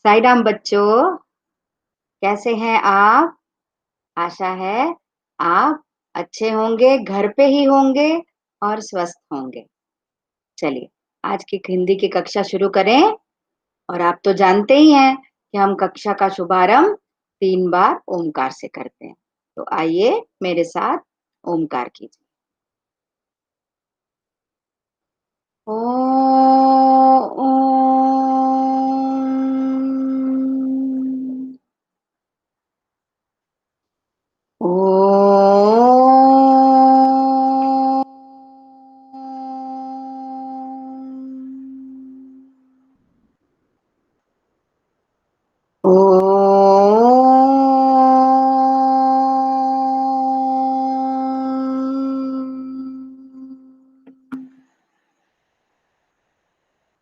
साई राम बच्चों, कैसे हैं आप? आशा है आप अच्छे होंगे, घर पे ही होंगे और स्वस्थ होंगे। चलिए, आज की हिंदी की कक्षा शुरू करें और आप तो जानते ही हैं कि हम कक्षा का शुभारंभ 3 बार ओमकार से करते हैं। तो आइए मेरे साथ ओमकार कीजिए। ओम।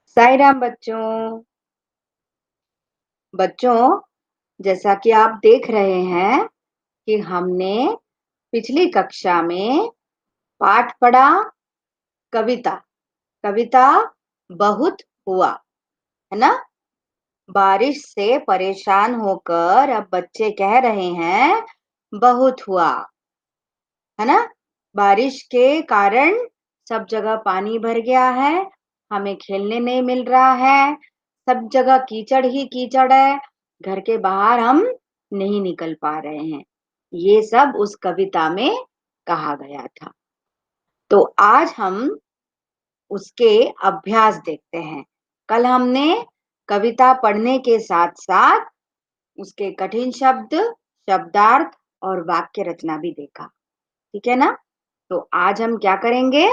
साई राम बच्चों। बच्चों, जैसा कि आप देख रहे हैं कि हमने पिछली कक्षा में पाठ पढ़ा कविता। कविता बहुत हुआ, है ना? बारिश से परेशान होकर अब बच्चे कह रहे हैं बहुत हुआ, है ना? बारिश के कारण सब जगह पानी भर गया है, हमें खेलने नहीं मिल रहा है, सब जगह कीचड़ ही कीचड़ है, घर के बाहर हम नहीं निकल पा रहे हैं। ये सब उस कविता में कहा गया था। तो आज हम उसके अभ्यास देखते हैं। कल हमने कविता पढ़ने के साथ-साथ उसके कठिन शब्द, शब्दार्थ और वाक्य रचना भी देखा। ठीक है ना? तो आज हम क्या करेंगे?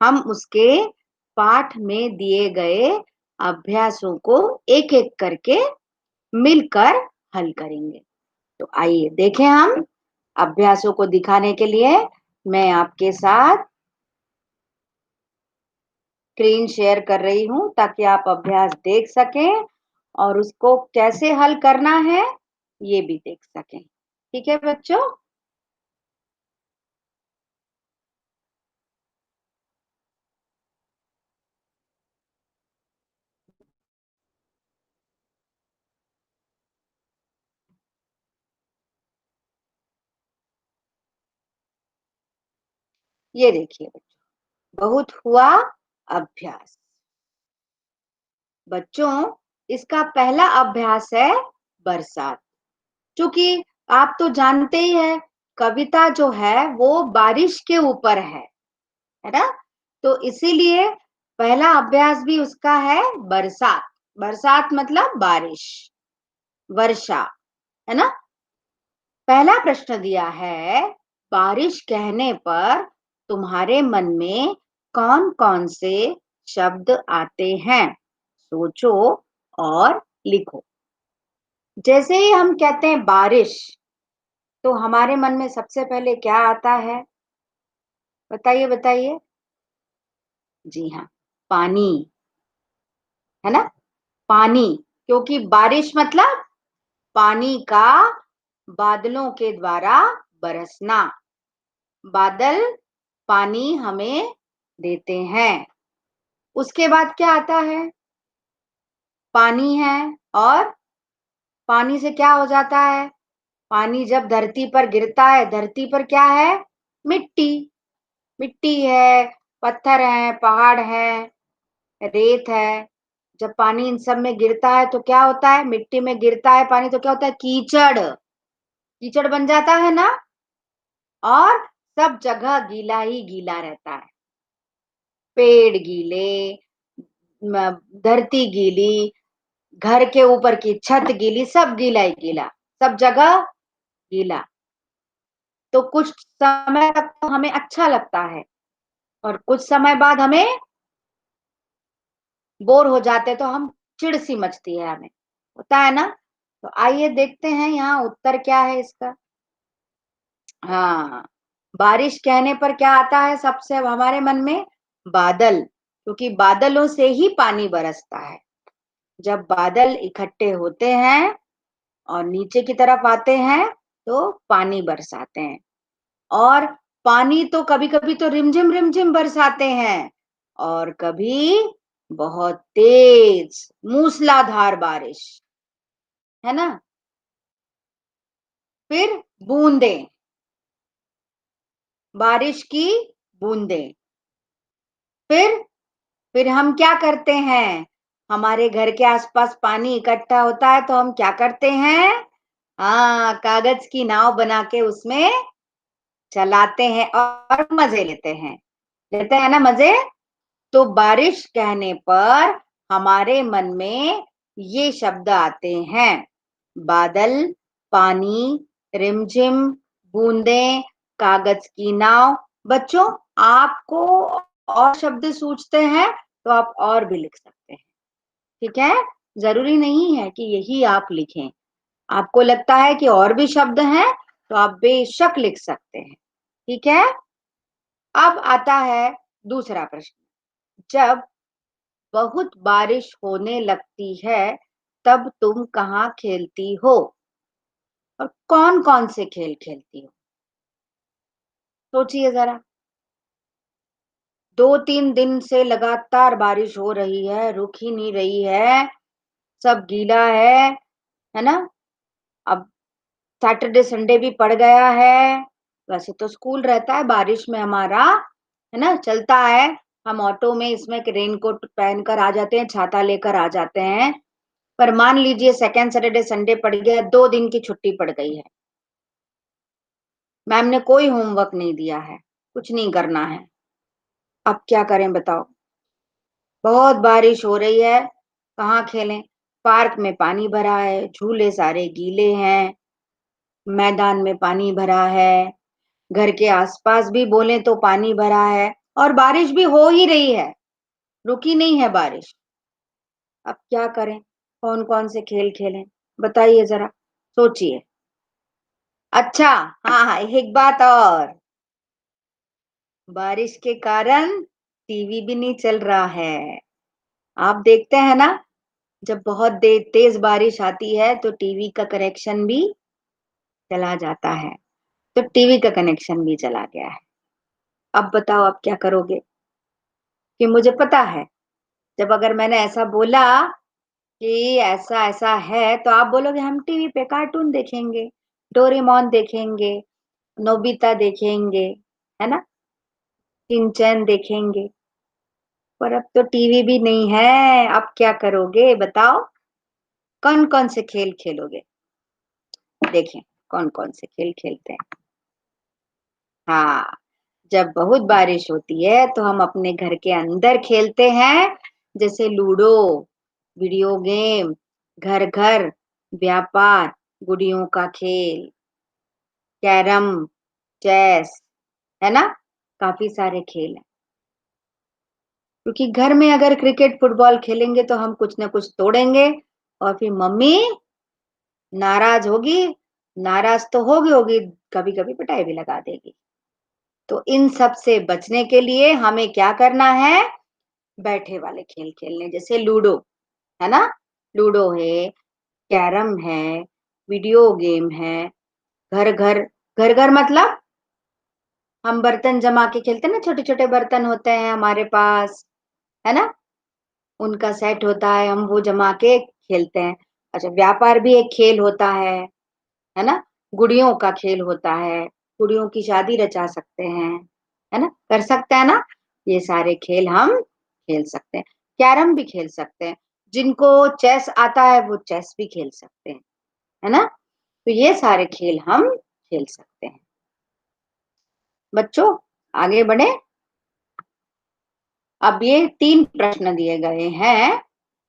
हम उसके पाठ में दिए गए अभ्यासों को एक-एक करके मिलकर हल करेंगे। तो आइए देखें हम अभ्यासों को दिखाने के लिए मैं आपके साथ स्क्रीन शेयर कर रही हूँ ताकि आप अभ्यास देख सकें और उसको कैसे हल करना है ये भी देख सकें। ठीक है बच्चों? ये देखिए बच्चों, बहुत हुआ अभ्यास। बच्चों, इसका पहला अभ्यास है बरसात। क्योंकि आप तो जानते ही हैं कविता जो है वो बारिश के ऊपर है ना? तो इसीलिए पहला अभ्यास भी उसका है बरसात। बरसात मतलब बारिश, वर्षा, है ना? पहला प्रश्न दिया है, बारिश कहने पर तुम्हारे मन में कौन-कौन से शब्द आते हैं? सोचो और लिखो। जैसे ही हम कहते हैं बारिश, तो हमारे मन में सबसे पहले क्या आता है? बताइए, बताइए? जी हाँ, पानी, है ना? पानी, क्योंकि बारिश मतलब पानी का बादलों के द्वारा बरसना। बादल पानी हमें देते हैं। उसके बाद क्या आता है? पानी है और पानी से क्या हो जाता है? पानी जब धरती पर गिरता है, धरती पर क्या है? मिट्टी। मिट्टी है, पत्थर हैं, पहाड़ हैं, रेत है। जब पानी इन सब में गिरता है तो क्या होता है? मिट्टी में गिरता है पानी तो क्या होता है? कीचड़। कीचड़ बन जाता है ना? और सब जगह गीला ही गीला रहता है। पेड़ गीले, धरती गीली, घर के ऊपर की छत गीली, सब गीला ही गीला, सब जगह गीला। तो कुछ समय तक तो हमें अच्छा लगता है और कुछ समय बाद हमें बोर हो जाते हैं, तो हम चिढ़ सी मचती है हमें, होता है ना? तो आइए देखते हैं यहाँ उत्तर क्या है इसका। हाँ, बारिश कहने पर क्या आता है सबसे हमारे मन में? बादल, क्योंकि बादलों से ही पानी बरसता है। जब बादल इकट्ठे होते हैं और नीचे की तरफ आते हैं तो पानी बरसाते हैं और पानी तो कभी-कभी तो रिमझिम-रिमझिम बरसाते हैं और कभी बहुत तेज मूसलाधार बारिश। है ना? फिर बूंदें, बारिश की बूंदें। फिर फिर हम क्या करते हैं? हमारे घर के आसपास पानी इकट्ठा होता है तो हम क्या करते हैं? हाँ, कागज की नाव बना के उसमें चलाते हैं और मजे लेते हैं। लेते हैं ना मजे? तो बारिश कहने पर हमारे मन में ये शब्द आते हैं। बादल, पानी, रिमझिम, बूंदें, कागज की नाव। बच्चों, आपको और शब्द सूझते हैं तो आप और भी लिख सकते हैं। ठीक है? जरूरी नहीं है कि यही आप लिखें। आपको लगता है कि और भी शब्द हैं तो आप बेशक लिख सकते हैं। ठीक है? अब आता है दूसरा प्रश्न। जब बहुत बारिश होने लगती है तब तुम कहाँ खेलती हो और कौन कौन से खेल खेलती हो? सोचिए जरा। 2-3 दिन से लगातार बारिश हो रही है, रुक ही नहीं रही है, सब गीला है ना? अब सैटरडे संडे भी पड़ गया है। वैसे तो स्कूल रहता है बारिश में हमारा, है ना? चलता है। हम ऑटो में इसमें रेनकोट पहनकर आ जाते हैं, छाता लेकर आ जाते हैं। पर मान लीजिए सेकंड सैटरडे संडे पड़ गया, 2 दिन की छुट्टी पड़ गई है। मैम ने कोई होमवर्क नहीं दिया है, कुछ नहीं करना है। अब क्या करें बताओ? बहुत बारिश हो रही है, कहाँ खेलें? पार्क में पानी भरा है, झूले सारे गीले हैं, मैदान में पानी भरा है, घर के आसपास भी बोले तो पानी भरा है और बारिश भी हो ही रही है, रुकी नहीं है बारिश। अब क्या करें? कौन कौन से खेल खेलें? बताइए जरा, सोचिए। अच्छा, हाँ हाँ, एक बात और, बारिश के कारण टीवी भी नहीं चल रहा है। आप देखते हैं ना, जब बहुत तेज बारिश आती है तो टीवी का कनेक्शन भी चला जाता है। तो टीवी का कनेक्शन भी चला गया है। अब बताओ आप क्या करोगे? कि मुझे पता है, जब अगर मैंने ऐसा बोला कि ऐसा ऐसा है तो आप बोलोगे हम टीवी पे कार्टून देखेंगे, डोरेमोन देखेंगे, नोबिता देखेंगे, है ना? शिनचैन देखेंगे। पर अब तो टीवी भी नहीं है, अब क्या करोगे बताओ? कौन कौन से खेल खेलोगे? देखें, कौन कौन से खेल खेलते हैं। हाँ, जब बहुत बारिश होती है तो हम अपने घर के अंदर खेलते हैं, जैसे लूडो, वीडियो गेम, घर घर, व्यापार, गुड़ियों का खेल, कैरम, चेस, है ना? काफी सारे खेल हैं। क्योंकि घर में अगर क्रिकेट फुटबॉल खेलेंगे तो हम कुछ ना कुछ तोड़ेंगे और फिर मम्मी नाराज होगी, नाराज तो होगी, कभी कभी पिटाई भी लगा देगी। तो इन सब से बचने के लिए हमें क्या करना है? बैठे वाले खेल खेलने, जैसे लूडो, है ना? लूडो है, कैरम है, वीडियो गेम है, घर घर, घर घर मतलब हम बर्तन जमा के खेलते हैं ना, छोटे छोटे बर्तन होते हैं हमारे पास, है ना? उनका सेट होता है, हम वो जमा के खेलते हैं। अच्छा, व्यापार भी एक खेल होता है ना? गुड़ियों का खेल होता है, गुड़ियों की शादी रचा सकते हैं, है ना? कर सकते हैं ना? ये सारे खेल हम खेल सकते हैं। कैरम भी खेल सकते हैं। जिनको चेस आता है वो चेस भी खेल सकते हैं, है ना? तो ये सारे खेल हम खेल सकते हैं। बच्चों, आगे बढ़े। अब ये 3 प्रश्न दिए गए हैं।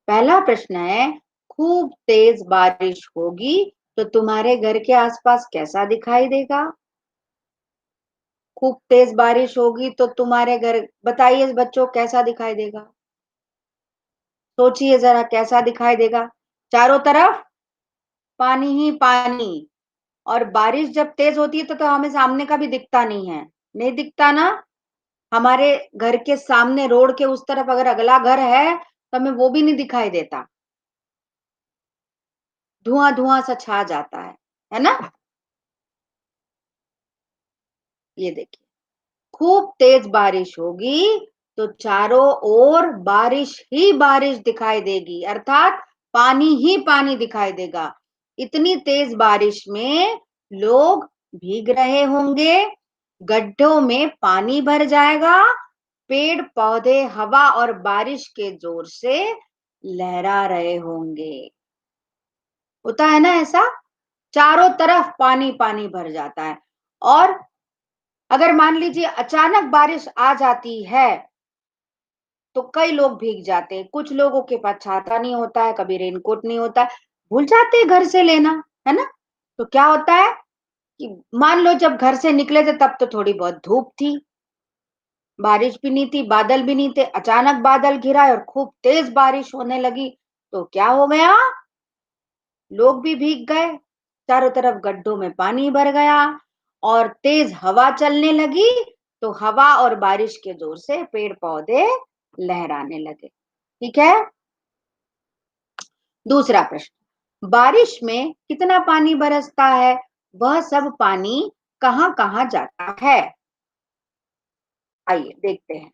पहला प्रश्न है, खूब तेज बारिश होगी तो तुम्हारे घर के आसपास कैसा दिखाई देगा? खूब तेज बारिश होगी तो तुम्हारे घर, बताइए बच्चों, कैसा दिखाई देगा? सोचिए जरा, कैसा दिखाई देगा? चारों तरफ पानी ही पानी। और बारिश जब तेज होती है तो हमें सामने का भी दिखता नहीं है, नहीं दिखता ना? हमारे घर के सामने रोड के उस तरफ अगर अगला घर है तो हमें वो भी नहीं दिखाई देता, धुआं धुआं सा छा जाता है ना? ये देखिए, खूब तेज बारिश होगी तो चारों ओर बारिश ही बारिश दिखाई देगी, अर्थात पानी ही पानी दिखाई देगा। इतनी तेज बारिश में लोग भीग रहे होंगे, गड्ढों में पानी भर जाएगा, पेड़ पौधे हवा और बारिश के जोर से लहरा रहे होंगे। होता है ना ऐसा? चारों तरफ पानी पानी भर जाता है। और अगर मान लीजिए अचानक बारिश आ जाती है तो कई लोग भीग जाते हैं। कुछ लोगों के पास छाता नहीं होता है, कभी रेनकोट नहीं होता है, भूल जाते हैं घर से लेना, है ना? तो क्या होता है कि मान लो जब घर से निकले थे तब तो थोड़ी बहुत धूप थी, बारिश भी नहीं थी, बादल भी नहीं थे, अचानक बादल घिरा और खूब तेज बारिश होने लगी। तो क्या हो गया? लोग भी भीग गए, चारों तरफ गड्ढों में पानी भर गया और तेज हवा चलने लगी, तो हवा और बारिश के जोर से पेड़ पौधे लहराने लगे। ठीक है? दूसरा प्रश्न, बारिश में कितना पानी बरसता है? वह सब पानी कहाँ कहाँ जाता है? आइए देखते हैं।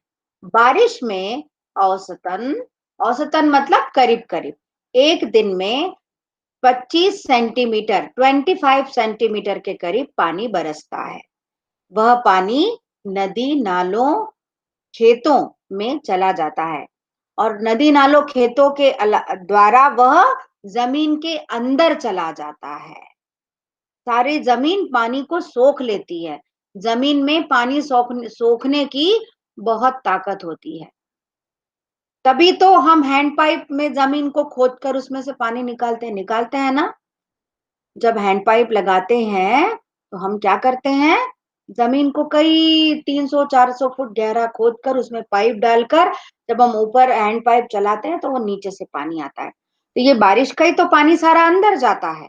बारिश में औसतन, औसतन मतलब करीब करीब, एक दिन में 25 सेंटीमीटर, 25 सेंटीमीटर के करीब पानी बरसता है। वह पानी नदी नालों, खेतों में चला जाता है और नदी नालों खेतों के द्वारा वह जमीन के अंदर चला जाता है। सारी जमीन पानी को सोख लेती है। जमीन में पानी सोखने की बहुत ताकत होती है। तभी तो हम हैंड पाइप में जमीन को खोदकर उसमें से पानी निकालते हैं ना। जब हैंड पाइप लगाते हैं तो हम क्या करते हैं, जमीन को कई 300-400 फुट गहरा खोदकर उसमें पाइप डालकर जब हम ऊपर हैंड पाइप चलाते हैं तो वो नीचे से पानी आता है। तो ये बारिश का ही तो पानी सारा अंदर जाता है,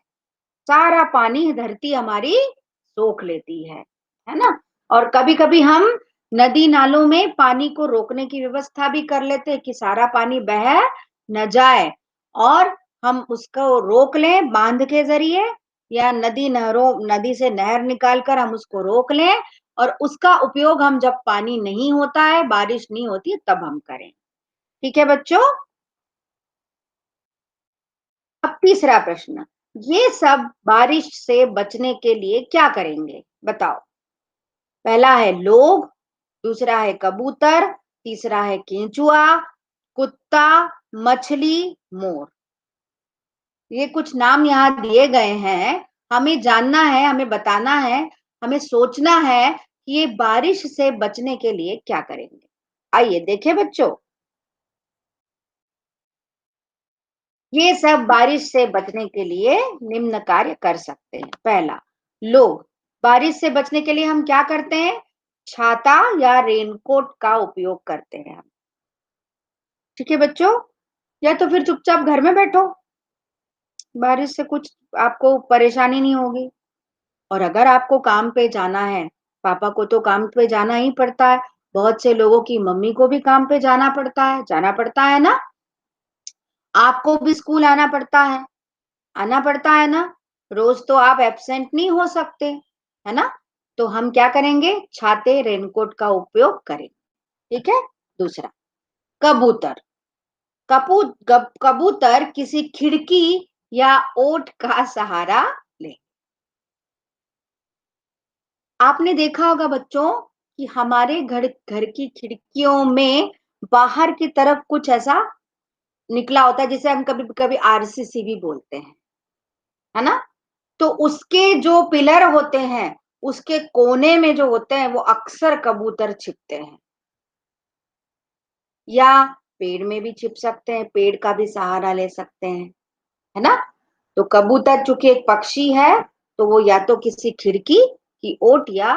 सारा पानी धरती हमारी सोख लेती है ना? और कभी कभी हम नदी नालों में पानी को रोकने की व्यवस्था भी कर लेते हैं कि सारा पानी बह न जाए, और हम उसको रोक लें बांध के जरिए, या नदी से नहर निकाल कर हम उसको रोक लें, और उसका उपयोग हम जब पानी नहीं होता है, बारिश नहीं होती, तब हम करें। ठीक है बच्चों? अब तीसरा प्रश्न, ये सब बारिश से बचने के लिए क्या करेंगे? बताओ। पहला है लोग, दूसरा है कबूतर, तीसरा है केंचुआ, कुत्ता, मछली, मोर। ये कुछ नाम यहाँ दिए गए हैं। हमें जानना है, हमें बताना है, हमें सोचना है कि ये बारिश से बचने के लिए क्या करेंगे। आइए देखें बच्चों। ये सब बारिश से बचने के लिए निम्न कार्य कर सकते हैं। पहला, लोग बारिश से बचने के लिए हम क्या करते हैं? छाता या रेनकोट का उपयोग करते हैं हम। ठीक है बच्चों? या तो फिर चुपचाप घर में बैठो, बारिश से कुछ आपको परेशानी नहीं होगी। और अगर आपको काम पे जाना है, पापा को तो काम पे जाना ही पड़ता है, बहुत से लोगों की मम्मी को भी काम पे जाना पड़ता है ना? आपको भी स्कूल आना पड़ता है ना? रोज तो आप एब्सेंट नहीं हो सकते, है ना? तो हम क्या करेंगे? छाते, रेनकोट का उपयोग करें। ठीक है? दूसरा, कबूतर। कबूतर किसी खिड़की या ओट का सहारा ले। आपने देखा होगा बच्चों कि हमारे घर घर की खिड़कियों में बाहर की तरफ कुछ ऐसा निकला होता है, जिसे हम कभी कभी आरसीसी भी बोलते हैं, है ना? तो उसके जो पिलर होते हैं, उसके कोने में जो होते हैं, वो अक्सर कबूतर छिपते हैं, या पेड़ में भी छिप सकते हैं, पेड़ का भी सहारा ले सकते हैं, है ना? तो कबूतर चूंकि एक पक्षी है, तो वो या तो किसी खिड़की की ओट या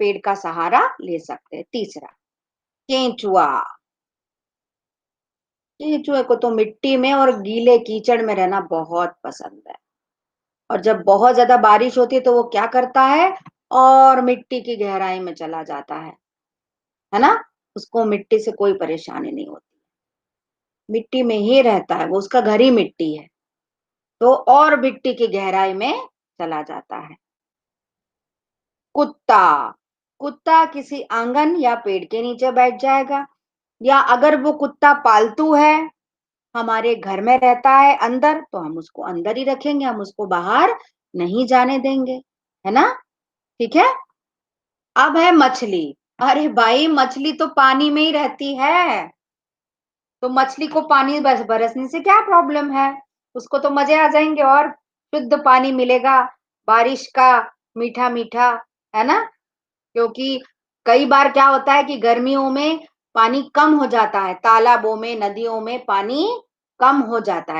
पेड़ का सहारा ले सकते हैं। तीसरा, केंचुआ। केंचुए को तो मिट्टी में और गीले कीचड़ में रहना बहुत पसंद है, और जब बहुत ज्यादा बारिश होती है तो वो क्या करता है, और मिट्टी की गहराई में चला जाता है ना? उसको मिट्टी से कोई परेशानी नहीं होती, मिट्टी में ही रहता है, वो उसका घर ही मिट्टी है, तो और मिट्टी की गहराई में चला जाता है। कुत्ता, कुत्ता किसी आंगन या पेड़ के नीचे बैठ जाएगा, या अगर वो कुत्ता पालतू है हमारे घर में रहता है अंदर, तो हम उसको अंदर ही रखेंगे, हम उसको बाहर नहीं जाने देंगे, है ना? ठीक है? अब है मछली। अरे भाई, मछली तो पानी में ही रहती है, तो मछली को पानी बस बरसने से क्या प्रॉब्लम है? उसको तो मजे आ जाएंगे और शुद्ध पानी मिलेगा, बारिश का, मीठा मीठा, है ना? क्योंकि कई बार क्या होता है कि गर्मियों में पानी कम हो जाता है, तालाबों में, नदियों में पानी कम हो जाता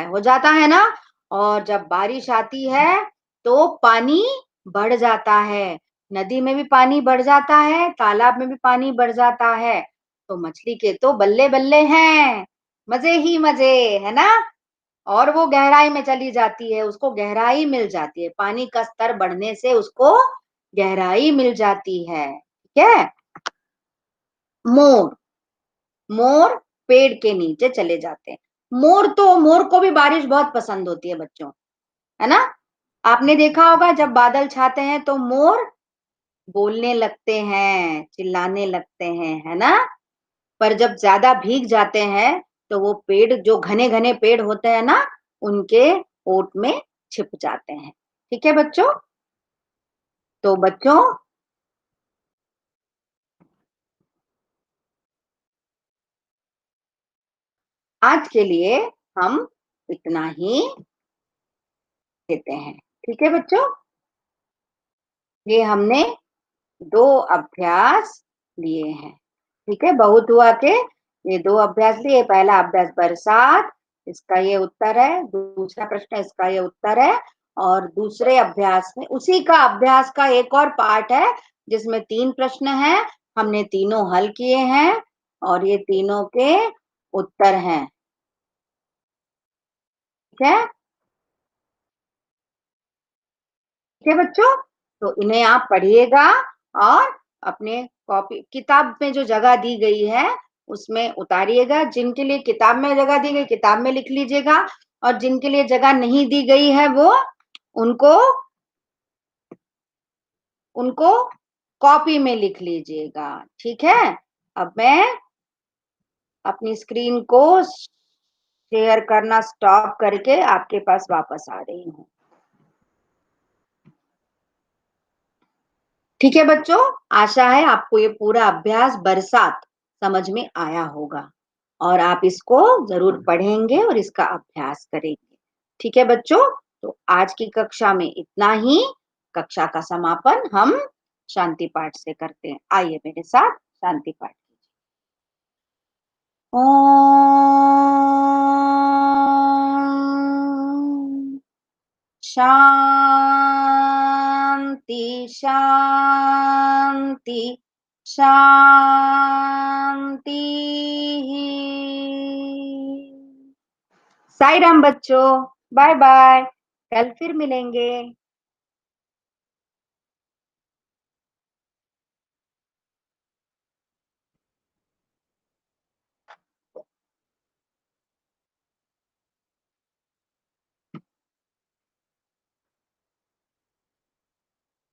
है ना? और जब बारिश आती है तो पानी बढ़ जाता है, नदी में भी पानी बढ़ जाता है, तालाब में भी पानी बढ़ जाता है, तो मछली के तो बल्ले बल्ले हैं, मजे ही मजे, है ना? और वो गहराई में चली जाती है, उसको गहराई मिल जाती है, पानी का स्तर बढ़ने से उसको गहराई मिल जाती है, ठीक है? मोर, मोर पेड़ के नीचे चले जाते हैं। मोर को भी बारिश बहुत पसंद होती है बच्चों, है ना? आपने देखा होगा जब बादल छाते हैं तो मोर बोलने लगते हैं, चिल्लाने लगते हैं, है ना? पर जब ज्यादा भीग जाते हैं तो वो पेड़, जो घने घने पेड़ होते हैं ना, उनके ओट में छिप जाते हैं। ठीक है बच्चों? तो बच्चों, आज के लिए हम इतना ही देते हैं। ठीक है बच्चों? ये हमने दो अभ्यास लिए हैं। ठीक है, बहुत हुआ के ये दो अभ्यास लिए। पहला अभ्यास बरसात, इसका ये उत्तर है, दूसरा प्रश्न इसका ये उत्तर है। और दूसरे अभ्यास में उसी का अभ्यास का एक और पार्ट है जिसमें तीन प्रश्न हैं, हमने तीनों हल किए हैं और ये तीनों के उत्तर हैं। ठीक है? ठीक है बच्चों, तो इन्हें आप पढ़िएगा और अपने कॉपी किताब में जो जगह दी गई है उसमें उतारिएगा। जिनके लिए किताब में जगह दी गई, किताब में लिख लीजिएगा, और जिनके लिए जगह नहीं दी गई है वो उनको उनको कॉपी में लिख लीजिएगा। ठीक है? अब मैं अपनी स्क्रीन को शेयर करना स्टॉप करके आपके पास वापस आ रही हूँ। ठीक है बच्चों, आशा है आपको ये पूरा अभ्यास बरसात समझ में आया होगा और आप इसको जरूर पढ़ेंगे और इसका अभ्यास करेंगे। ठीक है बच्चों, तो आज की कक्षा में इतना ही। कक्षा का समापन हम शांति पाठ से करते हैं। आइए मेरे साथ शांति पाठ कीजिए। ओम शांति शांति शांति। साई राम बच्चों, बाय बाय, कल फिर मिलेंगे।